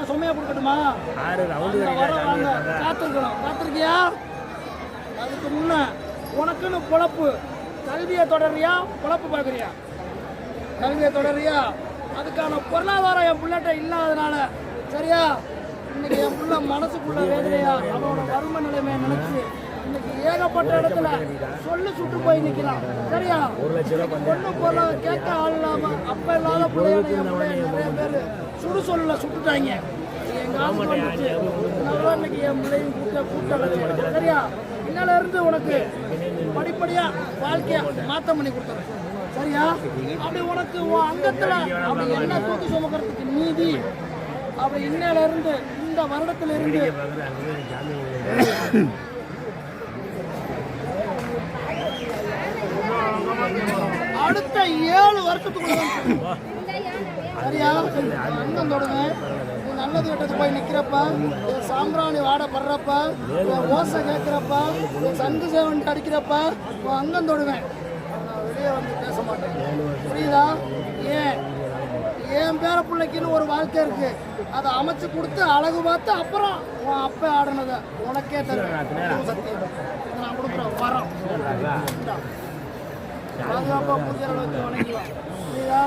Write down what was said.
நான் சுமையா கொடுக்கட்டுமா? காத்திருக்கணும். காத்திருக்கியா? அதுக்கு முன்ன உனக்குன்னு பொழப்பு கல்வியை தொடர்றியா, பொழப்பு பார்க்குறியா? கல்வியை தொடர்றியா? அதுக்கான பொருளாதாரம் என் பிள்ளைகிட்ட இல்லாதனால சரியா இன்னைக்கு என் பிள்ளை மனசுக்குள்ள வேதனையா அவனோட வறுமை நிலைமையை நினைச்சு இன்னைக்கு ஏகப்பட்ட இடத்துல சொல்லு சுட்டு போய் நிற்கிறான். சரியா? பொண்ணு பொருளாதார கேட்க ஆள் இல்லாம அப்ப இல்லாத பிள்ளையான என் பிள்ளைய நிறைய பேர் சுடு சொல்லல சுட்டுட்டாங்க. என் காசு வந்துச்சு இன்னைக்கு என் பிள்ளையும் கூட்ட சரியா? இன்னில இருந்து உனக்கு படிப்படியா வாழ்க்கைய மாற்றம் பண்ணி கொடுத்துறேன். சரியா? அப்படி உனக்கு உன் அங்கத்துல அப்படி என்ன தூக்கி சுமக்கிறதுக்கு நீதி அப்படி இன்னில இருந்து இந்த வருடத்துல இருந்து அடுத்த 7 வருஷத்துக்குள்ள சரியா அங்கம் தொடங்க. நீ நல்லது கெட்டது போய் நிற்கிறப்ப சாம்பிராணி வாடப்படுறப்ப ஓசை கேட்குறப்ப சங்கு சேவன் அடிக்கிறப்ப அங்கம் தொடுவேன். நான் வெளியே வந்து பேச மாட்டேன். புரியுதா? என் பேர பிள்ளைக்குன்னு ஒரு வாழ்க்கை இருக்கு. அதை அமைச்சு கொடுத்து அழகு பார்த்து அப்புறம் உன் அப்ப ஆடினதை உனக்கே தருவேன். சத்தியம் நான் கொடுக்குறேன். வரோம் பாதுகாப்பாக புதிய அளவுக்கு வணங்கிக்கலாம். புரியுதா?